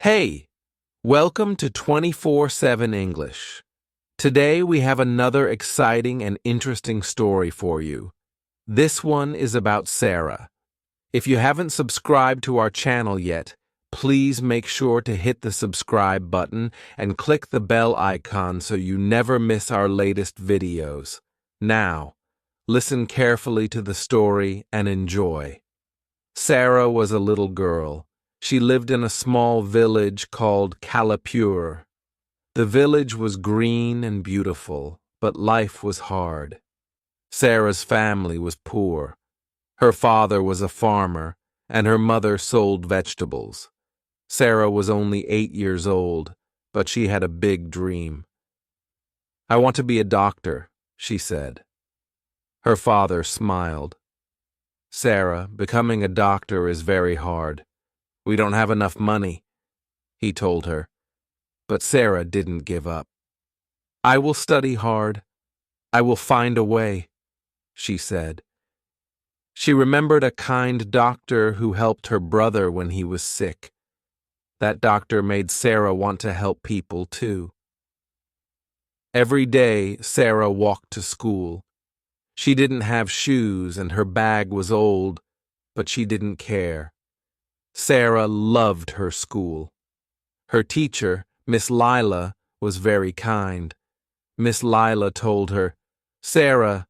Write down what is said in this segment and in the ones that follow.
Hey, welcome to 24/7 English. Today we have another exciting and interesting story for you. This one is about Sarah. If you haven't subscribed to our channel yet, please make sure to hit the subscribe button and click the bell icon so you never miss our latest videos. Now, listen carefully to the story and enjoy. Sarah was a little girl. She lived in a small village called Kalapur. The village was green and beautiful, but life was hard. Sarah's family was poor. Her father was a farmer, and her mother sold vegetables. Sarah was only 8 years old, but she had a big dream. "I want to be a doctor," she said. Her father smiled. "Sarah, becoming a doctor is very hard. We don't have enough money," he told her. But Sarah didn't give up. "I will study hard. I will find a way," she said. She remembered a kind doctor who helped her brother when he was sick. That doctor made Sarah want to help people too. Every day, Sarah walked to school. She didn't have shoes and her bag was old, but she didn't care. Sarah loved her school. Her teacher, Miss Lila, was very kind. Miss Lila told her, "Sarah,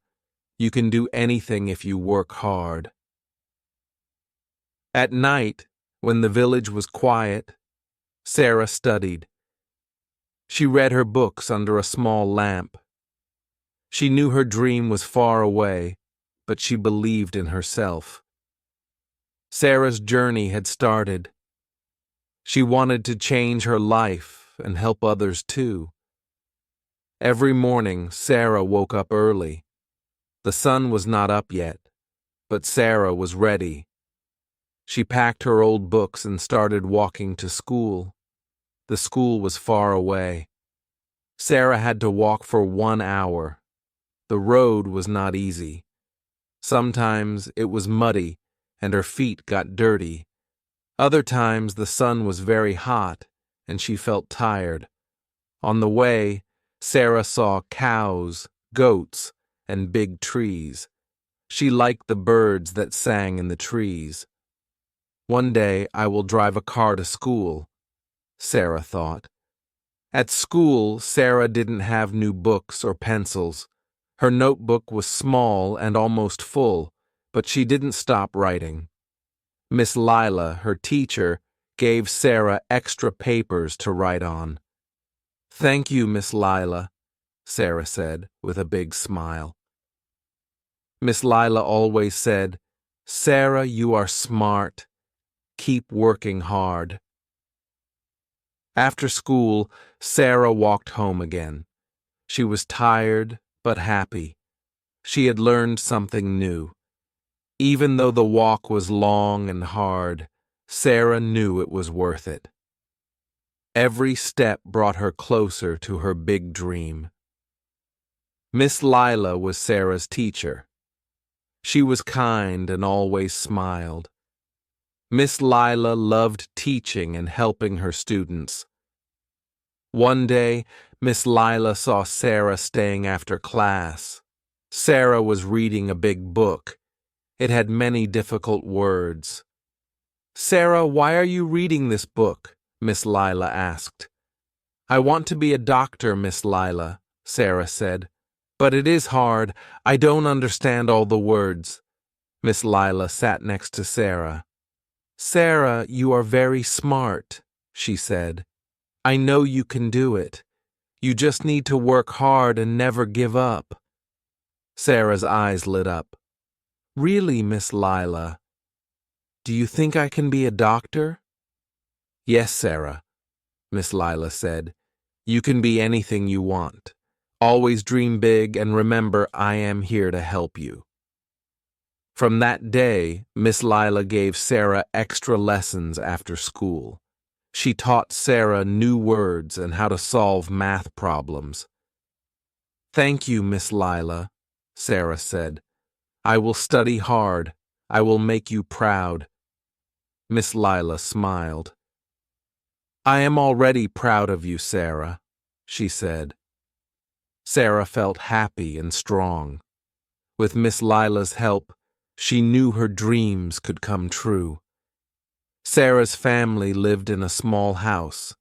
you can do anything if you work hard." At night, when the village was quiet, Sarah studied. She read her books under a small lamp. She knew her dream was far away, but she believed in herself. Sarah's journey had started. She wanted to change her life and help others too. Every morning, Sarah woke up early. The sun was not up yet, but Sarah was ready. She packed her old books and started walking to school. The school was far away. Sarah had to walk for 1 hour. The road was not easy. Sometimes it was muddy and her feet got dirty. Other times the sun was very hot and she felt tired. On the way, Sarah saw cows, goats, and big trees. She liked the birds that sang in the trees. "One day I will drive a car to school," Sarah thought. At school, Sarah didn't have new books or pencils. Her notebook was small and almost full, but she didn't stop writing. Miss Lila, her teacher, gave Sarah extra papers to write on. "Thank you, Miss Lila," Sarah said with a big smile. Miss Lila always said, "Sarah, you are smart. Keep working hard." After school, Sarah walked home again. She was tired but happy. She had learned something new. Even though the walk was long and hard, Sarah knew it was worth it. Every step brought her closer to her big dream. Miss Lila was Sarah's teacher. She was kind and always smiled. Miss Lila loved teaching and helping her students. One day, Miss Lila saw Sarah staying after class. Sarah was reading a big book. It had many difficult words. "Sarah, why are you reading this book?" Miss Lila asked. "I want to be a doctor, Miss Lila," Sarah said. "But it is hard. I don't understand all the words." Miss Lila sat next to Sarah. "Sarah, you are very smart," she said. "I know you can do it. You just need to work hard and never give up." Sarah's eyes lit up. "Really, Miss Lila? Do you think I can be a doctor?" "Yes, Sarah," Miss Lila said. "You can be anything you want. Always dream big and remember I am here to help you." From that day, Miss Lila gave Sarah extra lessons after school. She taught Sarah new words and how to solve math problems. "Thank you, Miss Lila," Sarah said. "I will study hard. I will make you proud." Miss Lila smiled. I am already proud of you, Sarah, she said. Sarah felt happy and strong. With Miss Lila's help, she knew her dreams could come true. Sarah's family lived in a small house.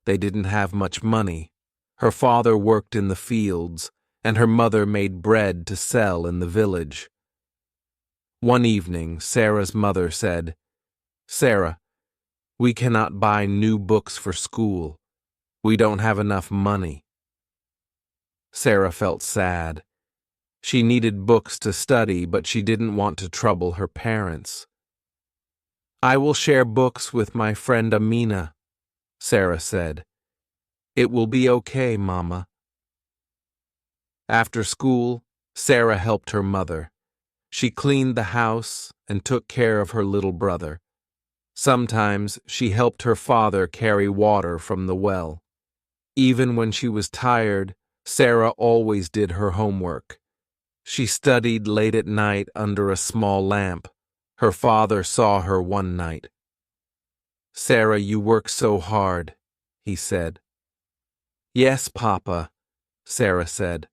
They didn't have much money. Her father worked in the fields, and her mother made bread to sell in the village. One evening, Sarah's mother said, "Sarah, we cannot buy new books for school. We don't have enough money." Sarah felt sad. She needed books to study, but she didn't want to trouble her parents. "I will share books with my friend Amina," Sarah said. "It will be okay, Mama." After school, Sarah helped her mother. She cleaned the house and took care of her little brother. Sometimes she helped her father carry water from the well. Even when she was tired, Sarah always did her homework. She studied late at night under a small lamp. Her father saw her one night. "Sarah, you work so hard," he said. "Yes, Papa," Sarah said.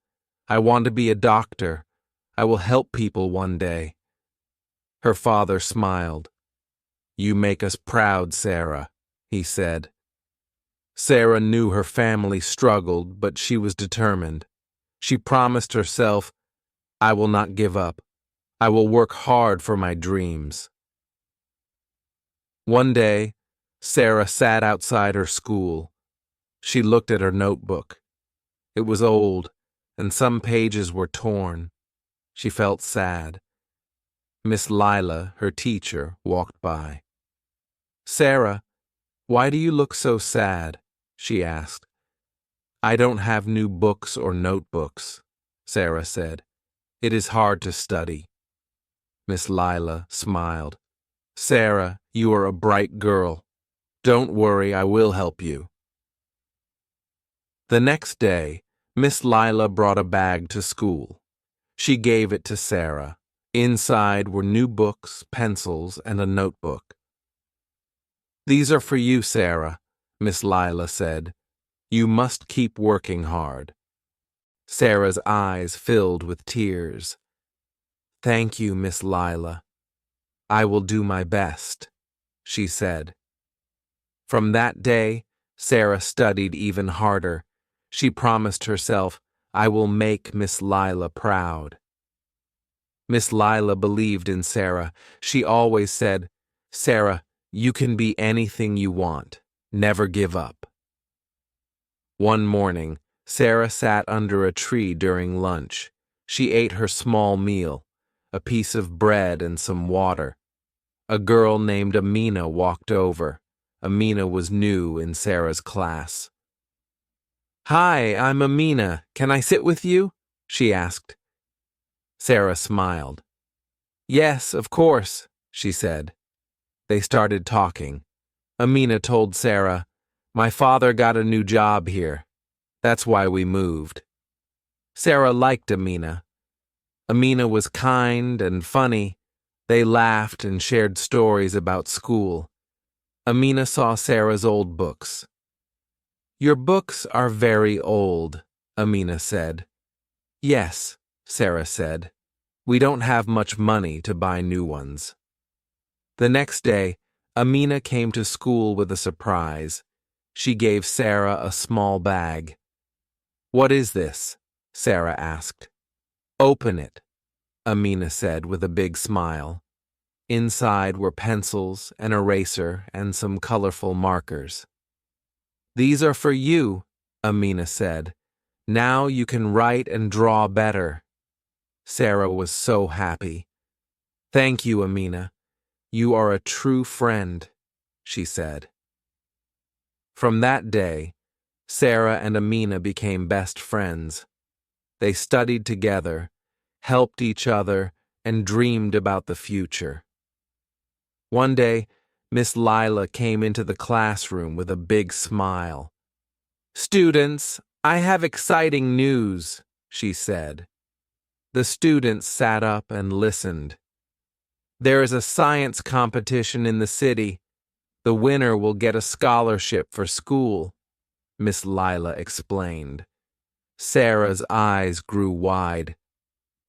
"I want to be a doctor. I will help people one day." Her father smiled. "You make us proud, Sarah," he said. Sarah knew her family struggled, but she was determined. She promised herself, "I will not give up. I will work hard for my dreams." One day, Sarah sat outside her school. She looked at her notebook. It was old, and some pages were torn. She felt sad. Miss Lila, her teacher, walked by. "Sarah, why do you look so sad?" she asked. "I don't have new books or notebooks," Sarah said. "It is hard to study." Miss Lila smiled. "Sarah, you are a bright girl. Don't worry, I will help you." The next day, Miss Lila brought a bag to school. She gave it to Sarah. Inside were new books, pencils, and a notebook. "These are for you, Sarah," Miss Lila said. "You must keep working hard." Sarah's eyes filled with tears. "Thank you, Miss Lila. I will do my best," she said. From that day, Sarah studied even harder. She promised herself, "I will make Miss Lila proud." Miss Lila believed in Sarah. She always said, "Sarah, you can be anything you want. Never give up." One morning, Sarah sat under a tree during lunch. She ate her small meal, a piece of bread and some water. A girl named Amina walked over. Amina was new in Sarah's class. "Hi, I'm Amina. Can I sit with you?" she asked. Sarah smiled. "Yes, of course," she said. They started talking. Amina told Sarah, "My father got a new job here. That's why we moved." Sarah liked Amina. Amina was kind and funny. They laughed and shared stories about school. Amina saw Sarah's old books. "Your books are very old," Amina said. "Yes," Sarah said. "We don't have much money to buy new ones." The next day, Amina came to school with a surprise. She gave Sarah a small bag. "What is this?" Sarah asked. "Open it," Amina said with a big smile. Inside were pencils, an eraser, and some colorful markers. "These are for you," Amina said. "Now you can write and draw better." Sarah was so happy. "Thank you, Amina. You are a true friend," she said. From that day, Sarah and Amina became best friends. They studied together, helped each other, and dreamed about the future. One day, Miss Lila came into the classroom with a big smile. "Students, I have exciting news," she said. The students sat up and listened. "There is a science competition in the city. The winner will get a scholarship for school, Miss Lila explained. Sarah's eyes grew wide.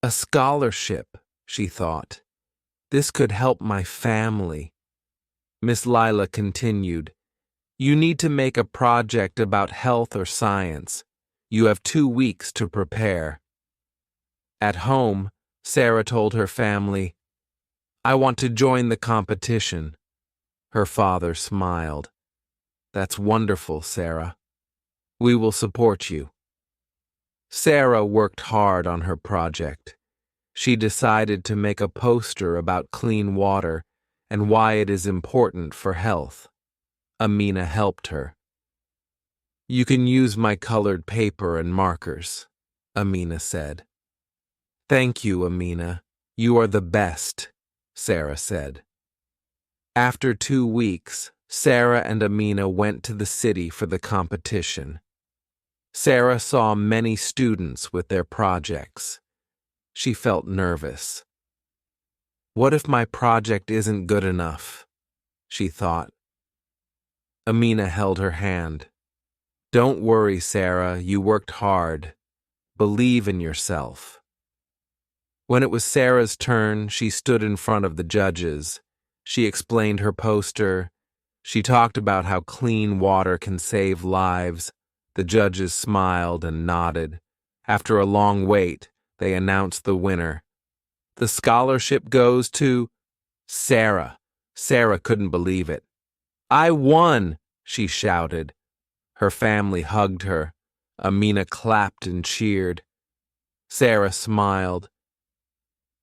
A scholarship, she thought. This could help my family. Miss Lila continued, You need to make a project about health or science. You have 2 weeks to prepare. At home, Sarah told her family, I want to join the competition. Her father smiled. That's wonderful, Sarah. We will support you. Sarah worked hard on her project. She decided to make a poster about clean water and why it is important for health. Amina helped her. You can use my colored paper and markers, Amina said. Thank you, Amina. You are the best, Sarah said. After 2 weeks, Sarah and Amina went to the city for the competition. Sarah saw many students with their projects. She felt nervous. What if my project isn't good enough? She thought. Amina held her hand. Don't worry, Sarah, you worked hard. Believe in yourself. When it was Sarah's turn, she stood in front of the judges. She explained her poster. She talked about how clean water can save lives. The judges smiled and nodded. After a long wait, they announced the winner. The scholarship goes to Sarah. Sarah couldn't believe it. I won, she shouted. Her family hugged her. Amina clapped and cheered. Sarah smiled.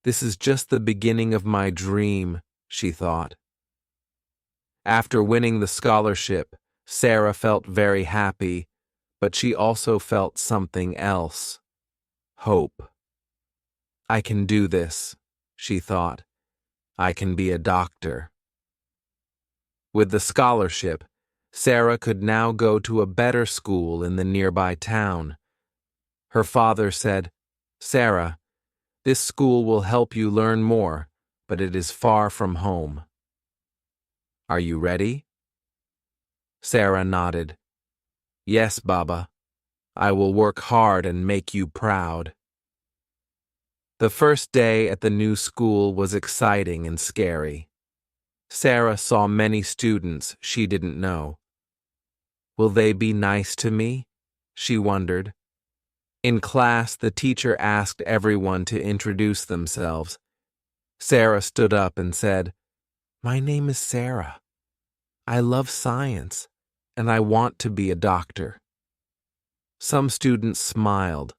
This is just the beginning of my dream, she thought. After winning the scholarship, Sarah felt very happy, but she also felt something else. Hope. I can do this, she thought. I can be a doctor. With the scholarship, Sarah could now go to a better school in the nearby town. Her father said, Sarah, this school will help you learn more, but it is far from home. Are you ready? Sarah nodded. Yes, Baba. I will work hard and make you proud. The first day at the new school was exciting and scary. Sarah saw many students she didn't know. Will they be nice to me? She wondered. In class, the teacher asked everyone to introduce themselves. Sarah stood up and said, My name is Sarah. I love science, and I want to be a doctor. Some students smiled.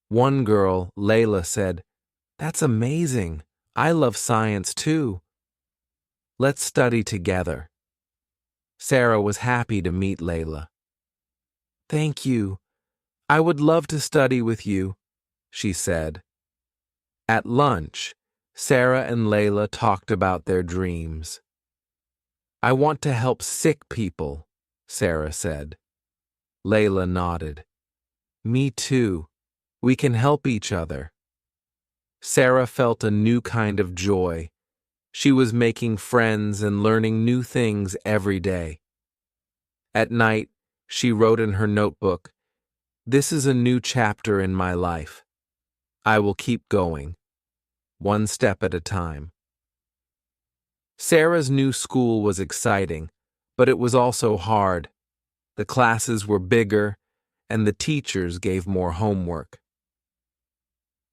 One girl, Layla, said, That's amazing. I love science too. Let's study together. Sarah was happy to meet Layla. Thank you. I would love to study with you, she said. At lunch, Sarah and Layla talked about their dreams. I want to help sick people, Sarah said. Layla nodded. Me too. We can help each other. Sarah felt a new kind of joy. She was making friends and learning new things every day. At night, she wrote in her notebook, This is a new chapter in my life. I will keep going, one step at a time. Sarah's new school was exciting, but it was also hard. The classes were bigger, and the teachers gave more homework.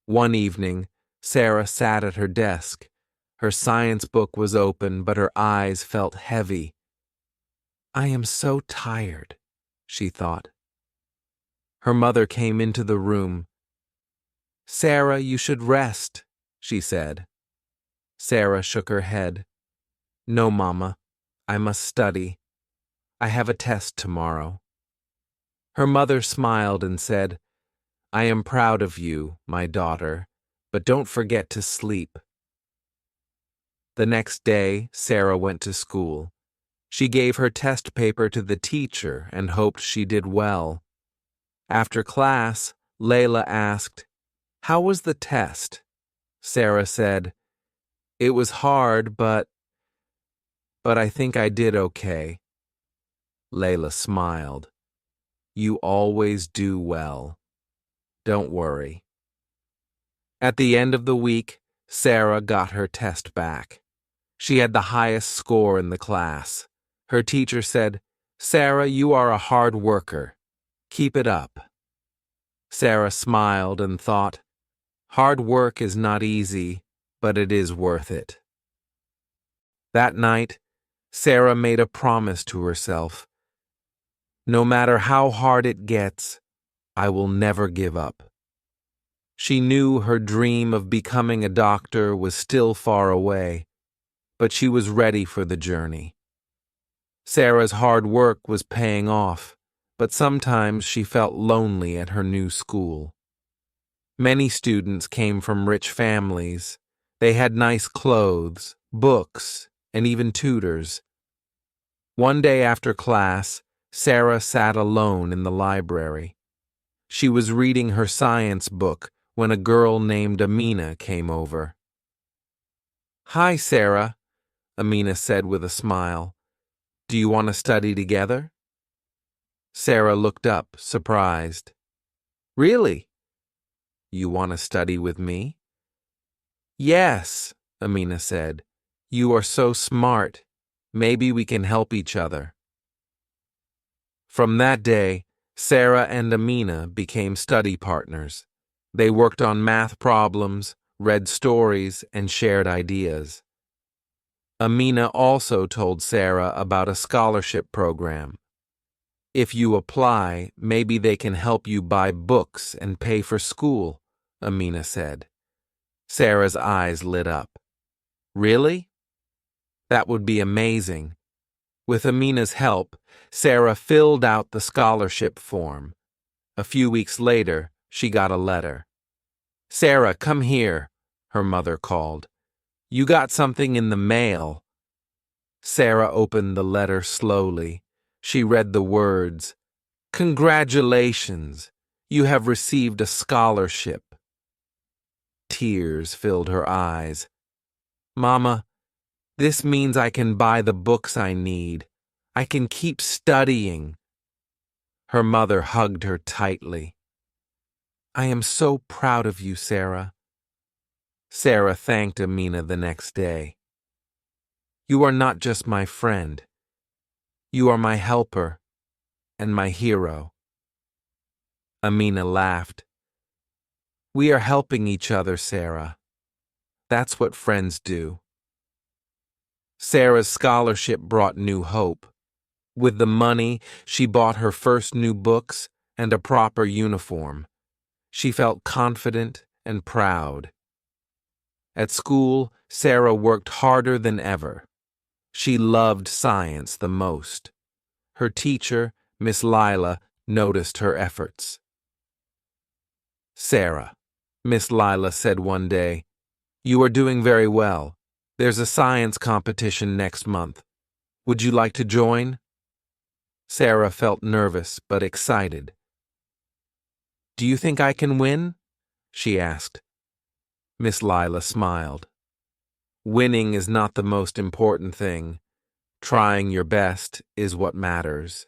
One evening, Sarah sat at her desk. Her science book was open, but her eyes felt heavy. I am so tired, she thought. Her mother came into the room. Sarah, you should rest, she said. Sarah shook her head. No, Mama, I must study. I have a test tomorrow. Her mother smiled and said, I am proud of you, my daughter, but don't forget to sleep. The next day, Sarah went to school. She gave her test paper to the teacher and hoped she did well. After class, Layla asked, How was the test? Sarah said, It was hard, but but I think I did okay. Layla smiled. You always do well. Don't worry. At the end of the week, Sarah got her test back. She had the highest score in the class. Her teacher said, "Sarah, you are a hard worker. Keep it up." Sarah smiled and thought, hard work is not easy, but it is worth it. That night, Sarah made a promise to herself. No matter how hard it gets, I will never give up. She knew her dream of becoming a doctor was still far away, but she was ready for the journey. Sarah's hard work was paying off, but sometimes she felt lonely at her new school. Many students came from rich families. They had nice clothes, books, and even tutors. One day after class, Sarah sat alone in the library. She was reading her science book when a girl named Amina came over. "Hi, Sarah," Amina said with a smile. "Do you want to study together?" Sarah looked up, surprised. "Really? You want to study with me?" "Yes," Amina said. "You are so smart. Maybe we can help each other." From that day, Sarah and Amina became study partners. They worked on math problems, read stories, and shared ideas. Amina also told Sarah about a scholarship program. "If you apply, maybe they can help you buy books and pay for school," Amina said. Sarah's eyes lit up. "Really? That would be amazing." With Amina's help, Sarah filled out the scholarship form. A few weeks later, she got a letter. "Sarah, come here," her mother called. "You got something in the mail." Sarah opened the letter slowly. She read the words, "Congratulations, you have received a scholarship." Tears filled her eyes. "Mama, this means I can buy the books I need. I can keep studying." Her mother hugged her tightly. "I am so proud of you, Sarah." Sarah thanked Amina the next day. "You are not just my friend. You are my helper and my hero." Amina laughed. "We are helping each other, Sarah. That's what friends do." Sarah's scholarship brought new hope. With the money, she bought her first new books and a proper uniform. She felt confident and proud. At school, Sarah worked harder than ever. She loved science the most. Her teacher, Miss Lila, noticed her efforts. "Sarah," Miss Lila said one day, "you are doing very well. There's a science competition next month. Would you like to join?" Sarah felt nervous but excited. "Do you think I can win?" she asked. Miss Lila smiled. "Winning is not the most important thing. Trying your best is what matters."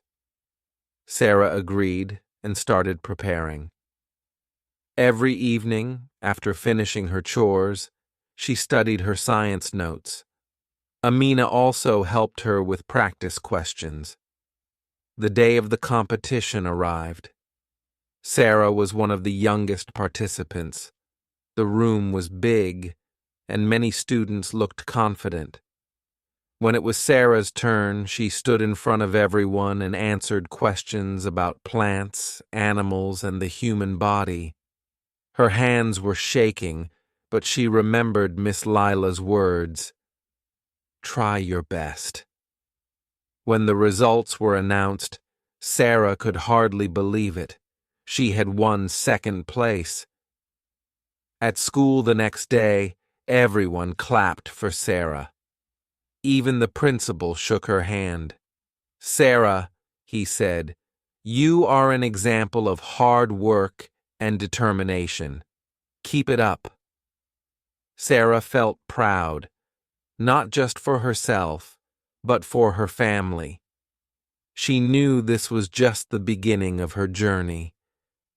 Sarah agreed and started preparing. Every evening, after finishing her chores, she studied her science notes. Amina also helped her with practice questions. The day of the competition arrived. Sarah was one of the youngest participants. The room was big, and many students looked confident. When it was Sarah's turn, she stood in front of everyone and answered questions about plants, animals, and the human body. Her hands were shaking, but she remembered Miss Lila's words, "Try your best." When the results were announced, Sarah could hardly believe it. She had won second place. At school the next day, everyone clapped for Sarah. Even the principal shook her hand. "Sarah," he said, "you are an example of hard work and determination. Keep it up." Sarah felt proud, not just for herself, but for her family. She knew this was just the beginning of her journey.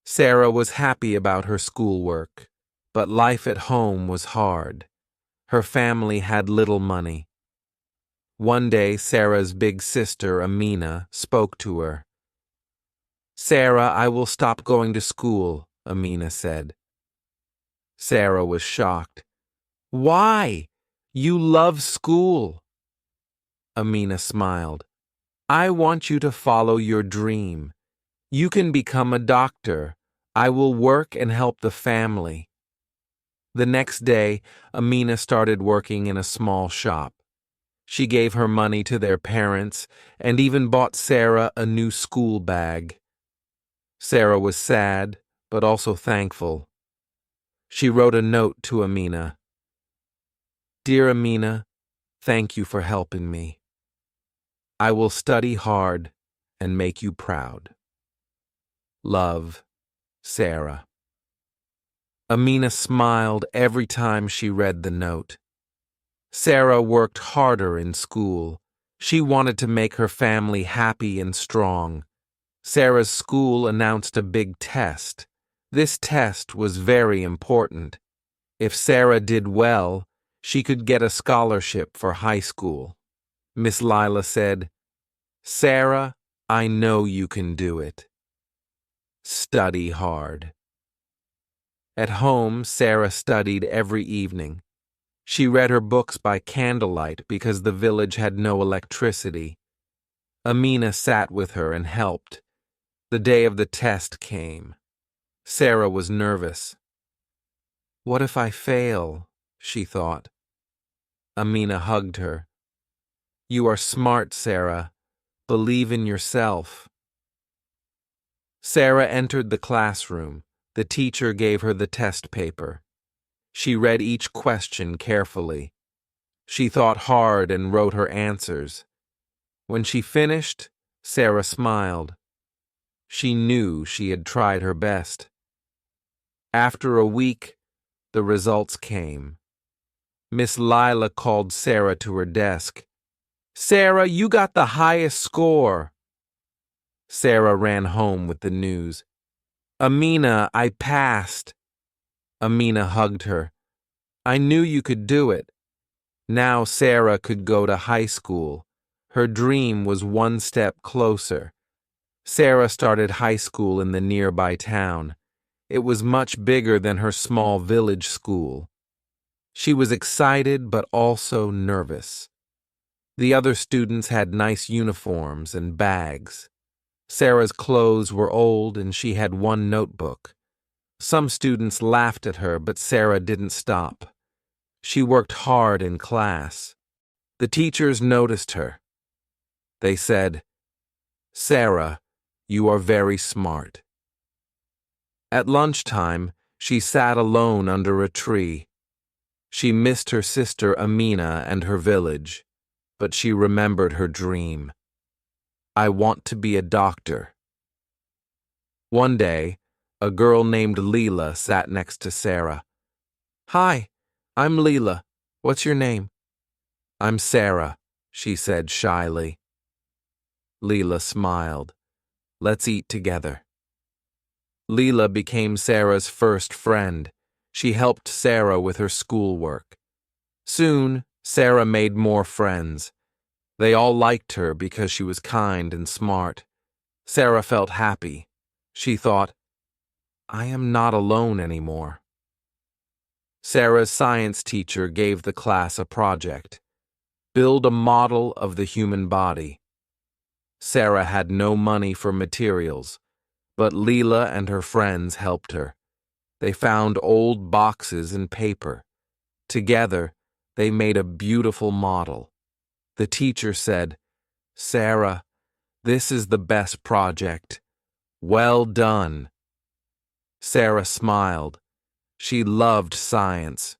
Sarah was happy about her schoolwork, but life at home was hard. Her family had little money. One day, Sarah's big sister, Amina, spoke to her. "Sarah, I will stop going to school," Amina said. Sarah was shocked. "Why? You love school." Amina smiled. "I want you to follow your dream. You can become a doctor. I will work and help the family." The next day, Amina started working in a small shop. She gave her money to their parents and even bought Sarah a new school bag. Sarah was sad, but also thankful. She wrote a note to Amina. "Dear Amina, thank you for helping me. I will study hard and make you proud. Love, Sarah." Amina smiled every time she read the note. Sarah worked harder in school. She wanted to make her family happy and strong. Sarah's school announced a big test. This test was very important. If Sarah did well, she could get a scholarship for high school. Miss Lila said, "Sarah, I know you can do it. Study hard." At home, Sarah studied every evening. She read her books by candlelight because the village had no electricity. Amina sat with her and helped. The day of the test came. Sarah was nervous. "What if I fail?" she thought. Amina hugged her. "You are smart, Sarah. Believe in yourself." Sarah entered the classroom. The teacher gave her the test paper. She read each question carefully. She thought hard and wrote her answers. When she finished, Sarah smiled. She knew she had tried her best. After a week, the results came. Miss Lila called Sarah to her desk. "Sarah, you got the highest score." Sarah ran home with the news. "Amina, I passed." Amina hugged her. "I knew you could do it." Now Sarah could go to high school. Her dream was one step closer. Sarah started high school in the nearby town. It was much bigger than her small village school. She was excited but also nervous. The other students had nice uniforms and bags. Sarah's clothes were old and she had one notebook. Some students laughed at her, but Sarah didn't stop. She worked hard in class. The teachers noticed her. They said, "Sarah, you are very smart." At lunchtime, she sat alone under a tree. She missed her sister Amina and her village, but she remembered her dream. "I want to be a doctor." One day, a girl named Leela sat next to Sarah. "Hi, I'm Leela. What's your name?" "I'm Sarah," she said shyly. Leela smiled. "Let's eat together." Leela became Sarah's first friend. She helped Sarah with her schoolwork. Soon, Sarah made more friends. They all liked her because she was kind and smart. Sarah felt happy. She thought, "I am not alone anymore." Sarah's science teacher gave the class a project. Build a model of the human body. Sarah had no money for materials, but Leela and her friends helped her. They found old boxes and paper. Together, they made a beautiful model. The teacher said, "Sarah, this is the best project. Well done." Sarah smiled. She loved science.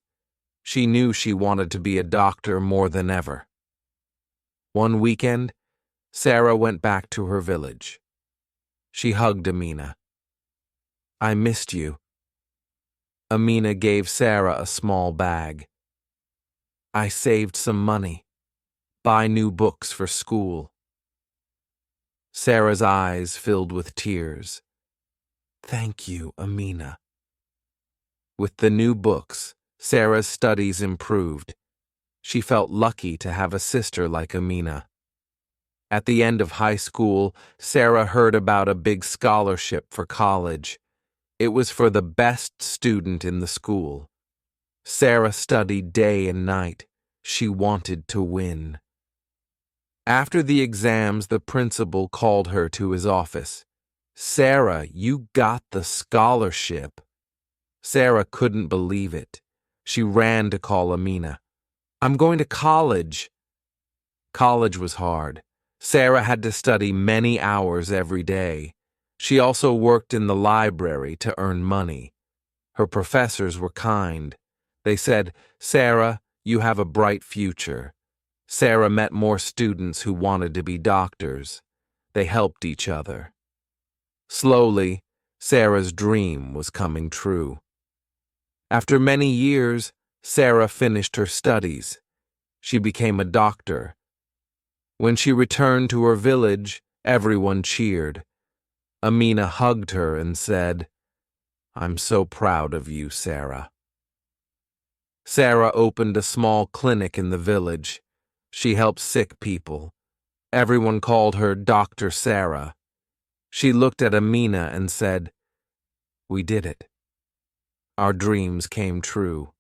She knew she wanted to be a doctor more than ever. One weekend, Sarah went back to her village. She hugged Amina. "I missed you." Amina gave Sarah a small bag. "I saved some money. buy new books for school. Sarah's eyes filled with tears. Thank you, Amina. With the new books, Sarah's studies improved. She felt lucky to have a sister like Amina. At the end of high school, Sarah heard about a big scholarship for college. It was for the best student in the school. Sarah studied day and night. She wanted to win. After the exams, the principal called her to his office. Sarah, you got the scholarship. Sarah couldn't believe it. She ran to call Amina. I'm going to college. College was hard. Sarah had to study many hours every day. She also worked in the library to earn money. Her professors were kind. They said, Sarah, you have a bright future. Sarah met more students who wanted to be doctors. They helped each other. Slowly, Sarah's dream was coming true. After many years, Sarah finished her studies. She became a doctor. When she returned to her village, everyone cheered. Amina hugged her and said, I'm so proud of you, Sarah. Sarah opened a small clinic in the village. She helped sick people. Everyone called her Dr. Sarah. She looked at Amina and said, We did it. Our dreams came true.